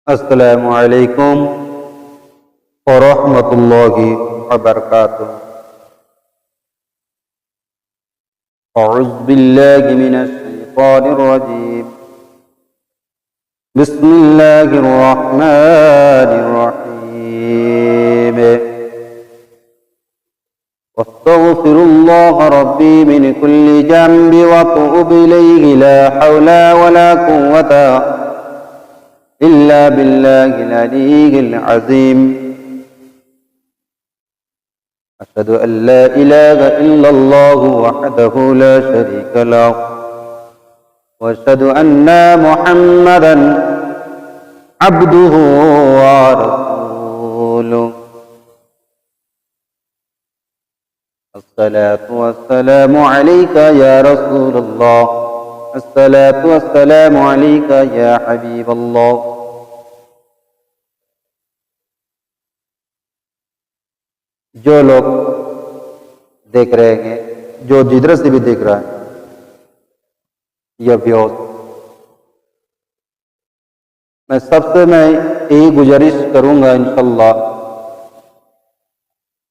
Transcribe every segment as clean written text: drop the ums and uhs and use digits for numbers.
अस्सलामु अलैकुम व रहमतुल्लाहि व बरकातुहू। अऊज़ु बिल्लाहि मिनश शैतानिर रजीम। बिस्मिल्लाहिर रहमानिर रहीम। अस्तगफिरुल्लाह रब्बी मिन कुल्लि ज़ंबि व अतूबु इलैहि ला हौला वला कुव्वता इल्ला बिल्लाहिल अलिय्यिल अज़ीम। अशहदु अन ला इलाहा इल्लल्लाहु वहदहु ला शरीका लहु व अशहदु अन्ना मुहम्मदन अब्दुहु व रसूलुहु। अस्सलातु वस्सलामु अलैका या रसूलल्लाह। अस्सलातु वस्सलामु अलैका या हबीबल्लाह। जो लोग देख रहे हैं, जो जिधर से भी देख रहा है यह व्यूज, मैं सबसे यही गुजारिश करूंगा इंशाअल्लाह।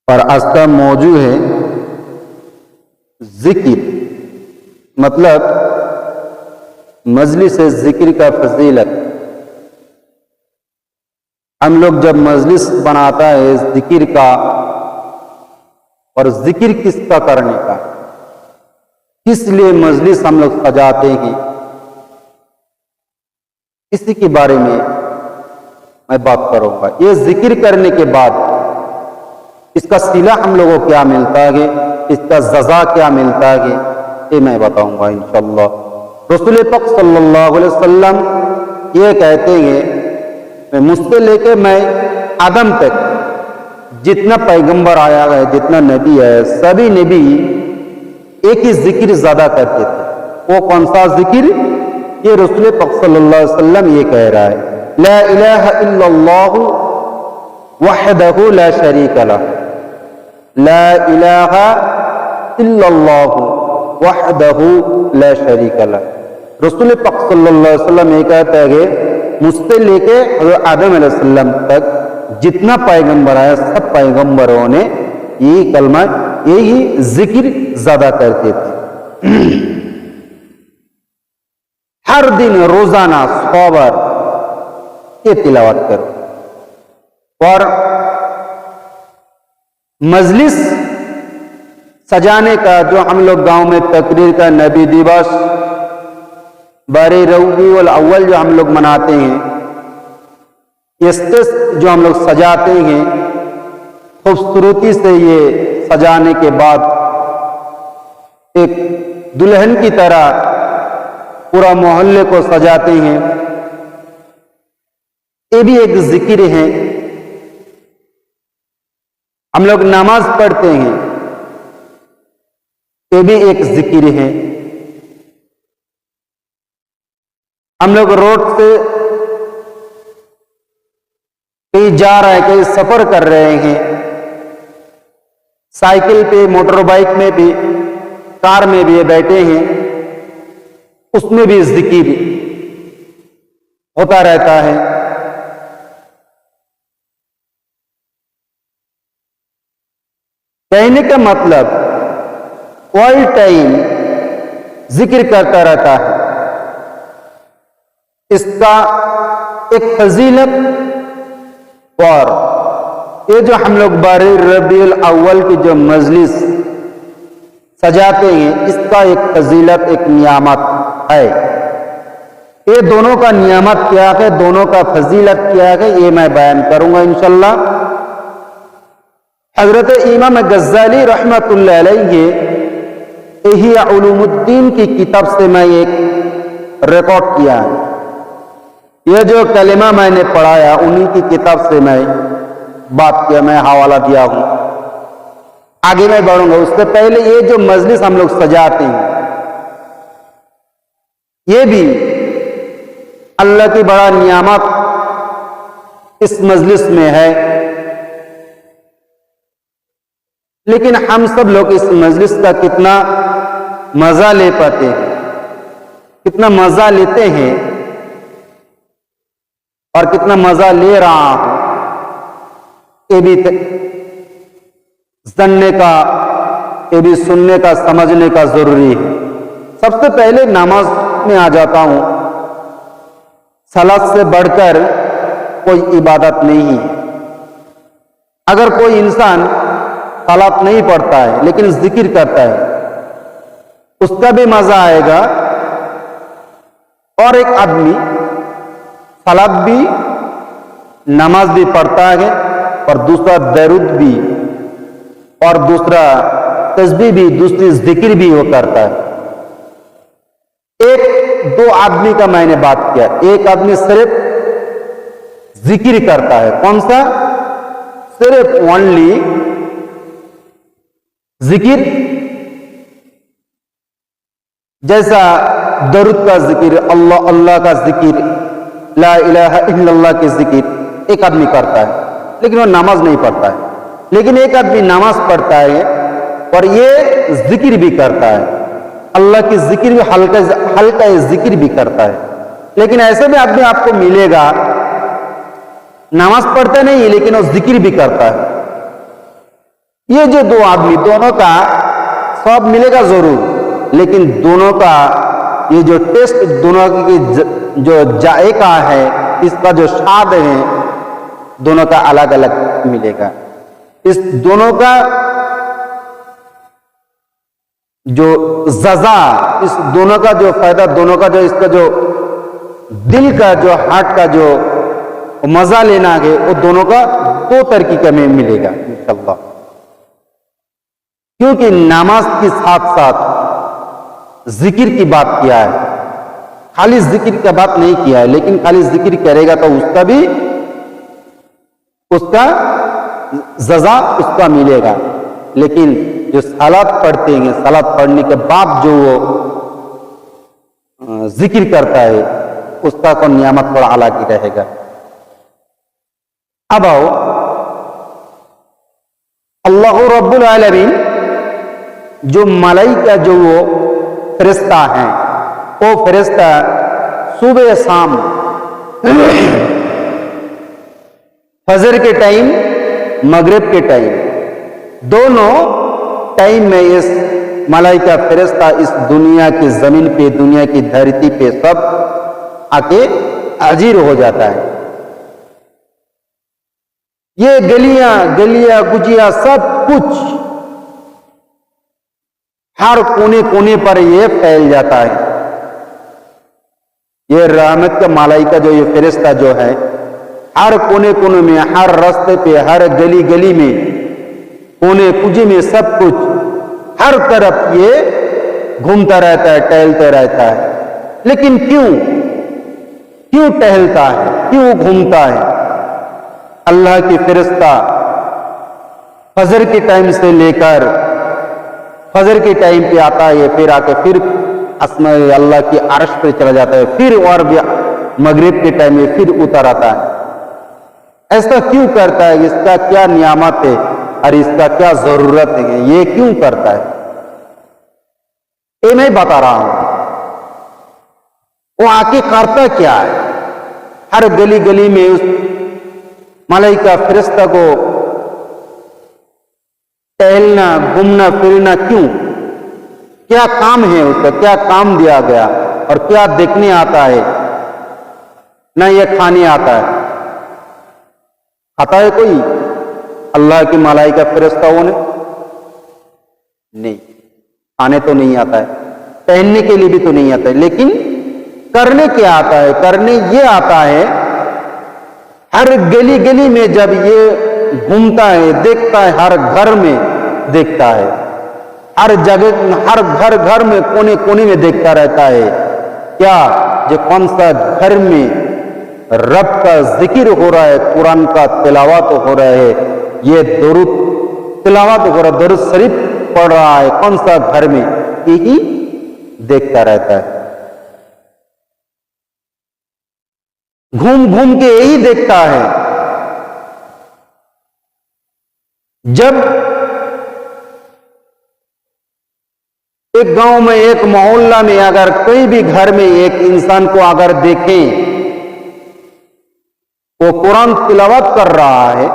और आज का मौजू है जिक्र, मतलब मजलिस जिक्र का फजीलत। हम लोग जब मजलिस बनाता है जिक्र का, और जिक्र किसका करने का, किस लिए मजलिस हम लोग सजाते हैं, इसी के बारे में मैं बात करूंगा। ये जिक्र करने के बाद इसका सिला हम लोगों को क्या मिलता है, इसका सज़ा क्या मिलता है, ये मैं बताऊंगा इंशाअल्लाह। रसूल पाक सल्लल्लाहु अलैहि वसल्लम ये कहते हैं, मुझसे लेके मैं आदम तक जितना पैगंबर आया है, जितना नबी है, सभी नबी एक ही जिक्र ज्यादा करते थे। वो कौन सा जिक्र? ये रसूल पाक सल्लल्लाहु अलैहि वसल्लम ये कह रहा है, ला इलाहा इल्लल्लाहु वहदहु ला शरीका लहु। ला इलाहा इल्लल्लाहु वहदहु ला शरीका लहु। रसूल पाक सल्लल्लाहु अलैहि वसल्लम ये कहता है कि मुझसे लेके आदम अलैहिस्सलाम तक जितना पैगंबर आया, सब पैगंबरों ने यही कलमा, यही जिक्र ज्यादा करते थे। हर दिन रोजाना 100 बार ये तिलावत करो। और मजलिस सजाने का जो हम लोग गांव में तकरीर का नबी दिवस, बारे रबीउल अव्वल जो हम लोग मनाते हैं, स्टेज जो हम लोग सजाते हैं खूबसूरती से, ये सजाने के बाद एक दुल्हन की तरह पूरा मोहल्ले को सजाते हैं, ये भी एक जिक्र है। हम लोग नमाज पढ़ते हैं, ये भी एक जिक्र है। हम लोग रोड से कहीं जा रहे हैं, कहीं सफर कर रहे हैं, साइकिल पे, मोटर बाइक में भी, कार में भी बैठे हैं, उसमें भी जिक्र होता रहता है। कहने का मतलब ऑल टाइम जिक्र करता रहता है। इसका एक फजीलत, और ये जो हम लोग बारे रबीउल अव्वल की जो मजलिस सजाते हैं, इसका एक फजीलत, एक नियामत है। ये दोनों का नियामत क्या है, दोनों का फजीलत क्या है, ये मैं बयान करूंगा इंशाअल्लाह। हजरत इमाम गज़्ज़ाली रहमतुल्लाह अलैहि इह्या उलूमुद्दीन की किताब से मैं एक रिकॉर्ड किया है। यह जो कलिमा मैंने पढ़ाया, उन्हीं की किताब से मैं बात किया, मैं हवाला दिया हूं। आगे मैं बढ़ूंगा, उससे पहले ये जो मजलिस हम लोग सजाते हैं, ये भी अल्लाह की बड़ा नियामत इस मजलिस में है। लेकिन हम सब लोग इस मजलिस का कितना मजा ले पाते हैं, कितना मजा लेते हैं, और कितना मजा ले रहा हूं, ये भी जानने का, ये भी सुनने का, समझने का जरूरी है। सबसे पहले नमाज में आ जाता हूं। सलात से बढ़कर कोई इबादत नहीं है। अगर कोई इंसान सलात नहीं पढ़ता है लेकिन जिक्र करता है, उसका भी मजा आएगा। और एक आदमी सलात भी, नमाज भी पढ़ता है और दूसरा दरूद भी, और दूसरा तस्बीह भी, दूसरी जिक्र भी वो करता है। एक दो आदमी का मैंने बात किया। एक आदमी सिर्फ जिक्र करता है। कौन सा? सिर्फ ओनली जिक्र, जैसा दरूद का जिक्र, अल्लाह अल्लाह का जिक्र, ला इलाहा इल्लल्लाह के जिक्र एक आदमी करता है लेकिन वो नमाज नहीं पढ़ता है। लेकिन एक आदमी नमाज पढ़ता है और ये जिक्र भी करता है, अल्लाह की जिक्र भी, हल्का जिक्र भी करता है। लेकिन ऐसे भी आदमी आपको मिलेगा, नमाज पढ़ता नहीं लेकिन वो जिक्र भी करता है। ये जो दो आदमी, दोनों का सब मिलेगा जरूर, लेकिन दोनों का ये जो टेस्ट, दोनों की जो जायका है, इसका जो स्वाद है, दोनों का अलग अलग मिलेगा। इस दोनों का जो जजा, इस दोनों का जो फायदा, दोनों का जो, इसका जो दिल का, जो हार्ट का जो मजा लेना है, वो दोनों का दो तरीके में मिलेगा इंशाअल्लाह। क्योंकि नमाज के साथ साथ जिक्र की बात किया है, खाली जिक्र की बात नहीं किया है। लेकिन खाली जिक्र करेगा तो उसका भी, उसका जजा उसका मिलेगा। लेकिन जो सलात पढ़ते हैं, सलात पढ़ने के बाद जो वो जिक्र करता है, उसका को नियामत थोड़ा अलग ही रहेगा। अब आओ, अल्लाह रब्बुल आलमीन जो मलाइका, जो वो फरिश्ता है, वो फरिश्ता सुबह शाम, फजर के टाइम, मगरिब के टाइम, दोनों टाइम में इस मलाइका फरिश्ता इस दुनिया की जमीन पे, दुनिया की धरती पे सब आके हाजिर हो जाता है। ये गलियां गुजिया सब कुछ हर कोने कोने पर ये फैल जाता है। ये रहमत का मलाइका जो ये फरिश्ता जो है, हर कोने कोने में, हर रास्ते पे, हर गली गली में, कोने कुजी में, सब कुछ, हर तरफ ये घूमता रहता है, टहलता रहता है। लेकिन क्यों टहलता है, क्यों घूमता है? अल्लाह की फरिश्ता फजर के टाइम से लेकर फजर के टाइम पे आता है, फिर आके फिर अस्मा अल्लाह की अर्श पे चला जाता है, फिर और भी मगरिब के टाइम में फिर उतर आता है। ऐसा क्यों करता है? इसका क्या नियामत है और इसका क्या जरूरत है? ये क्यों करता है, ये मैं बता रहा हूं। वो आके करता क्या है? हर गली गली में उस मलाइका फरिश्ता को टहलना, घूमना फिरना क्यों? क्या काम है उसका? क्या काम दिया गया और क्या देखने आता है? ना ये खाने आता है। आता है कोई अल्लाह की मलाइका फरिश्ताओं ने? नहीं, खाने तो नहीं आता है, पहनने के लिए भी तो नहीं आता है। लेकिन करने क्या आता है? करने ये आता है, हर गली गली में जब ये घूमता है, देखता है, हर घर में देखता है, हर जगह, हर घर में, कोने कोने में देखता रहता है। क्या जो कौन सा घर में रब का जिक्र हो रहा है, कुरान का तिलावत हो रहा है, ये दुरूद तिलावत हो रहा है, दुरूद शरीफ पढ़ रहा है, कौन सा घर में, यही देखता रहता है। घूम घूम के यही देखता है। जब एक गांव में, एक मोहल्ला में, अगर कोई भी घर में एक इंसान को अगर देखें वो कुरान तिलावत कर रहा है,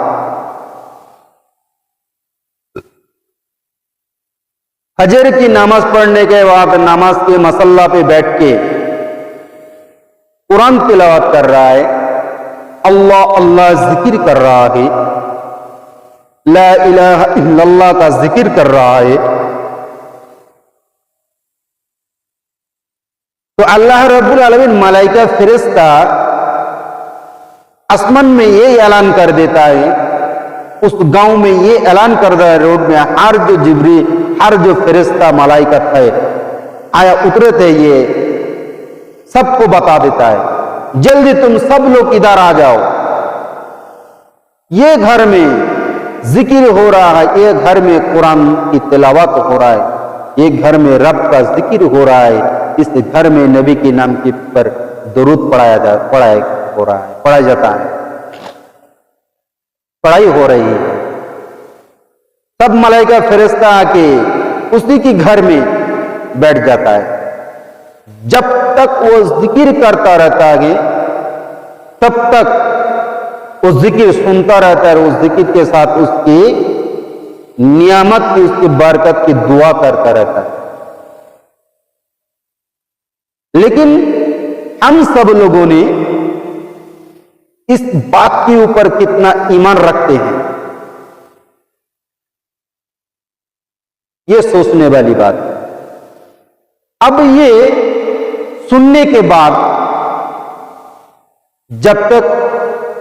फजर की नमाज पढ़ने के बाद नमाज के मसल्ला पे बैठ के कुरान तिलावत कर रहा है, अल्लाह अल्लाह जिक्र कर रहा है, ला इलाहा इल्लल्लाह का जिक्र कर रहा है, तो अल्लाह रब्बुल आलमीन मलाइका फरिश्ता आसमान में ये ऐलान कर देता है, उस गांव में ये ऐलान कर रहा है, रोड में हर जो जिब्री हर जो फरिश्ता मलाइका है आया उतरे थे, ये सबको बता देता है, जल्दी तुम सब लोग इधर आ जाओ, ये घर में जिक्र हो रहा है, ये घर में कुरान की तिलावत हो रहा है, ये घर में रब का जिक्र हो रहा है, इस घर में नबी के नाम के पर दुरूद पढ़ाया जाता है, पढ़ाई हो रही है। तब मलाइका फरिश्ता आके उसी के घर में बैठ जाता है, जब तक वो जिक्र करता रहता है तब तक वो जिक्र सुनता रहता है, उस जिक्र के साथ उसकी नियामत की, उसकी बरकत की दुआ करता रहता है। लेकिन हम सब लोगों ने इस बात के ऊपर कितना ईमान रखते हैं, ये सोचने वाली बात है। अब ये सुनने के बाद जब तक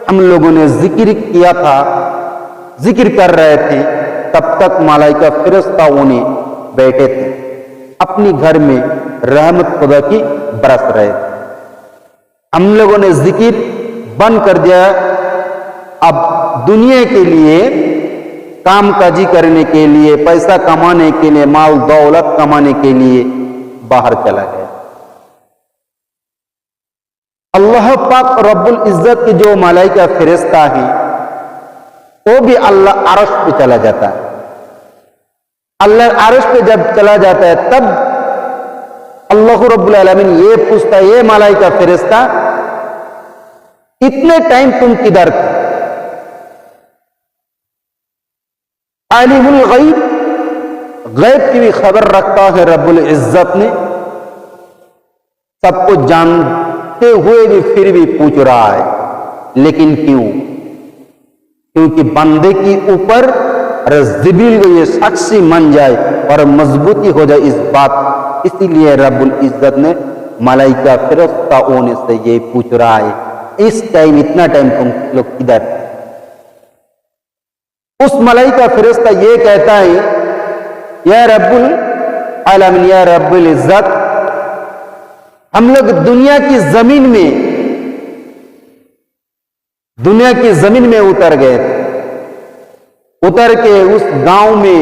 हम लोगों ने जिक्र किया था, जिक्र कर रहे थे, तब तक मलाइका फरिश्ताओं ने बैठे थे, अपनी घर में रहमत खुदा की बरस रहे थे। हम लोगों ने जिक्र बंद कर दिया, अब दुनिया के लिए, काम काजी करने के लिए, पैसा कमाने के लिए, माल दौलत कमाने के लिए बाहर चला गया। अल्लाह पाक रब्बुल इज्जत की जो मलाइका फरिश्ता है वो भी अल्लाह अर्श पे चला जाता है। अल्लाह अर्श पे जब चला जाता है तब अल्लाह रब्बुल आलमीन ये पूछता है, ये मलाइका फरिश्ता इतने टाइम तुम किधर थे? आलिमुल गैब, गैब की भी खबर रखता है रब्बुल इज्जत ने, सब कुछ जानते हुए भी फिर भी पूछ रहा है, लेकिन क्यों? क्योंकि बंदे के ऊपर जिब्रील को ये साक्षी मान जाए और मजबूती हो जाए इस बात, इसीलिए रब्बुल इज्जत ने मलाइका फरिश्ताओं से ये पूछ रहा है, इस टाइम इतना टाइम तुम लोग किधर? उस मलाइका फरिश्ता ये कहता है, या रब्बुल आलमीन, या रब्बुल इज्जत, हम लोग दुनिया की जमीन में उतर गए थे, उतर के उस गांव में,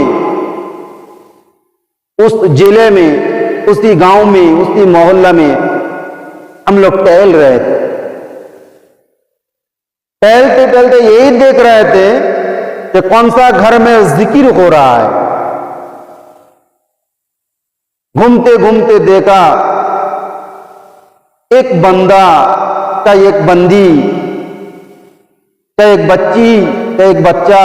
उस जिले में, उसी गांव में, उसी मोहल्ला में हम लोग टहल रहे थे। टहलते टहलते यही देख रहे थे कि कौन सा घर में जिक्र हो रहा है। घूमते घूमते देखा एक बंदा का, एक बंदी, चाहे एक बच्ची, चाहे एक बच्चा,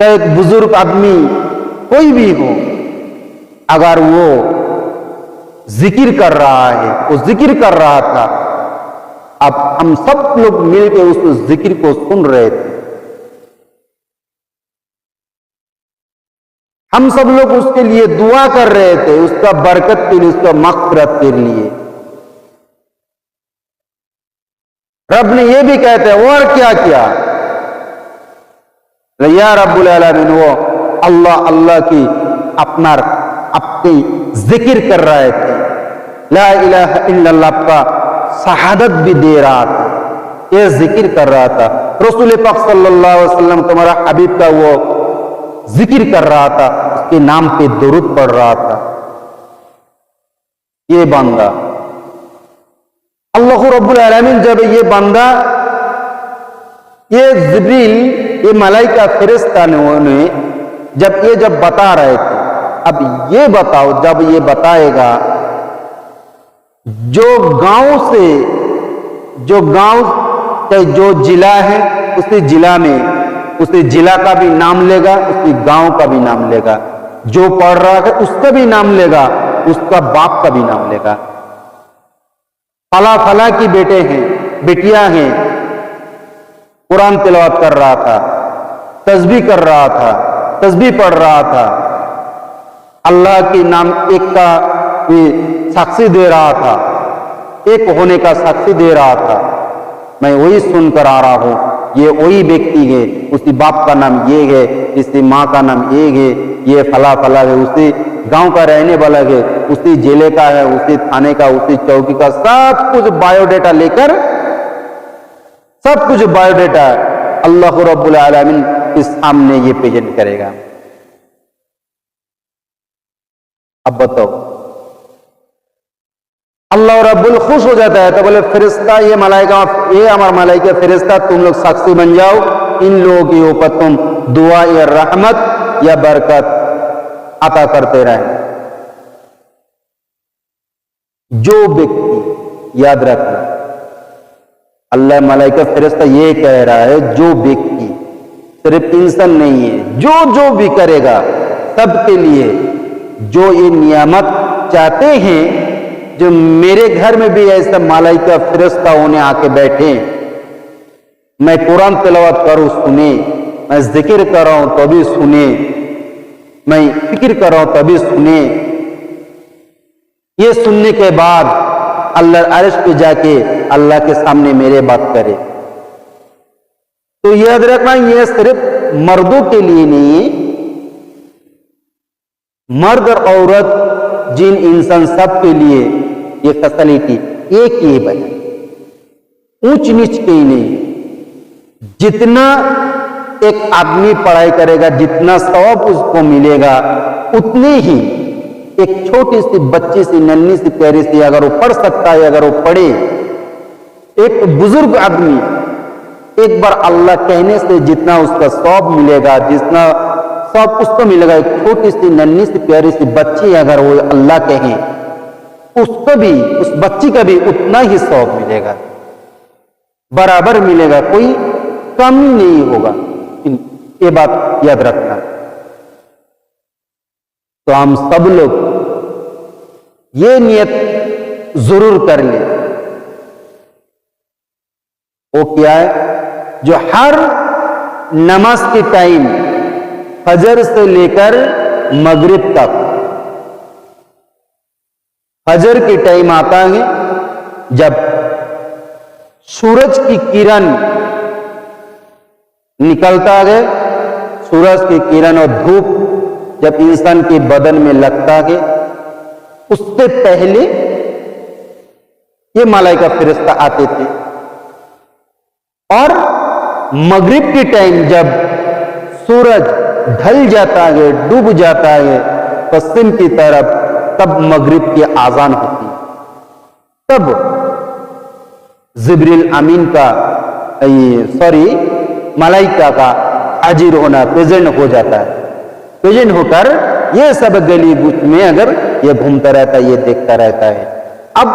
चाहे एक बुजुर्ग आदमी, कोई भी हो, अगर वो जिक्र कर रहा है, वो जिक्र कर रहा था, अब हम सब लोग मिलकर उस जिक्र को सुन रहे थे। हम सब लोग उसके लिए दुआ कर रहे थे, उसका बरकत के लिए, उसका मग़फ़िरत के लिए। रब ने ये भी कहते हैं, और क्या किया? या रब्बुल आलमीन, वो अल्लाह अल्लाह की अपनी जिक्र कर रहे थे, ला इलाहा इल्लल्लाह का शहादत भी दे रहा था, ये जिक्र कर रहा था। रसूल पाक सल्लल्लाहु अलैहि वसल्लम, तुम्हारा हबीब का वो जिक्र कर रहा था, उसके नाम पे दुरूद पढ़ रहा था। ये बंदा, अल्लाह रब्बुल आलमीन जब ये बंदा, ये जिब्रील, ये मलाइका फरिश्ता ने जब बता रहे थे, अब ये बताओ, जब ये बताएगा, जो गांव चाहे जो जिला है उसी जिला में उसी जिला का भी नाम लेगा, उसी गांव का भी नाम लेगा, जो पढ़ रहा है उसका भी नाम लेगा, उसका बाप का भी नाम लेगा। फला फला की बेटे हैं, बेटियां हैं, कुरान तिलावत कर रहा था, तस्बीह कर रहा था, तस्बीह पढ़ रहा था, अल्लाह के नाम एक का साक्षी दे रहा था, एक होने का साक्षी दे रहा था। मैं वही सुनकर आ रहा हूं, ये वही व्यक्ति है, उसी बाप का नाम ये है, इसी माँ का नाम ये है, ये फला फला है, उसी गांव का रहने वाला है, उसी जिले का है, उसी थाने का, उसी चौकी का, सब कुछ बायोडेटा लेकर, सब कुछ बायोडेटा अल्लाह रब्बुल आलमीन के सामने ये प्रेजेंट करेगा। अब बताओ, अल्लाह रब्बुल खुश हो जाता है तो बोले फरिश्ता, ये मलाइका, ये हमारा मलाइका फरिश्ता, तुम लोग साक्षी बन जाओ, इन लोगों के ऊपर तुम दुआ या रहमत या बरकत अता करते रहे। जो व्यक्ति, याद रखना, अल्लाह मलाइका फरिश्ता ये कह रहा है, जो व्यक्ति, सिर्फ इंसान नहीं है, जो जो भी करेगा सबके लिए, जो ये नियामत चाहते हैं, जो मेरे घर में भी ऐसा मलाइका फरिश्ता होने आके बैठे, मैं कुरान तिलावत करूं सुने, मैं जिक्र कर रहा हूं तभी सुने, मैं फिक्र कर रहा हूं तभी सुने, ये सुनने के बाद अल्लाह अर्श पे जाके अल्लाह के सामने मेरे बात करे। तो याद रखना, यह सिर्फ मर्दों के लिए नहीं है, मर्द और औरत, जिन इंसान, सब के लिए ये फैसिलिटी एक ही बने, ऊंच नीच के ही नहीं। जितना एक आदमी पढ़ाई करेगा, जितना सवाब उसको मिलेगा, उतने ही एक छोटी सी बच्ची सी, नन्ही सी, प्यारी सी, अगर वो पढ़ सकता है, अगर वो पढ़े, एक बुजुर्ग आदमी, एक बार अल्लाह कहने से जितना उसका सवाब मिलेगा, जितना सब उसको मिलेगा, एक छोटी सी, नन्ही सी, प्यारी सी बच्ची अगर वो अल्लाह कहे, उसको भी, उस बच्ची का भी उतना ही सवाब मिलेगा, बराबर मिलेगा, कोई कमी नहीं होगा। ये बात याद रखना। तो हम सब लोग ये नियत जरूर कर ले। वो क्या है? जो हर नमाज के टाइम, फजर से लेकर मगरिब तक, फजर के टाइम आता है जब सूरज की किरण निकलता है, सूरज की किरण और धूप जब इंसान के बदन में लगता है, उससे पहले ये मलाइका फरिश्ता आते थे। और मगरिब के टाइम जब सूरज ढल जाता है, डूब जाता है पश्चिम की तरफ, तब मगरिब की आजान होती, तब जिब्रील अमीन का, मलाइका का हाजिर होना, प्रेजेंट हो जाता है। प्रेजेंट होकर ये सब गली गुट में अगर ये घूमता रहता है, ये देखता रहता है। अब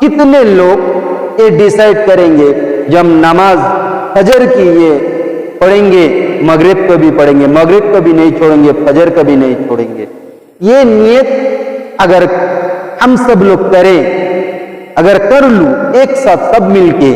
कितने लोग ये डिसाइड करेंगे, जब नमाज फजर की ये पढ़ेंगे, मगरिब को भी पढ़ेंगे, मगरिब को भी नहीं छोड़ेंगे, फजर को भी नहीं छोड़ेंगे। ये नियत अगर हम सब लोग करें, अगर कर लूं एक साथ सब मिलके,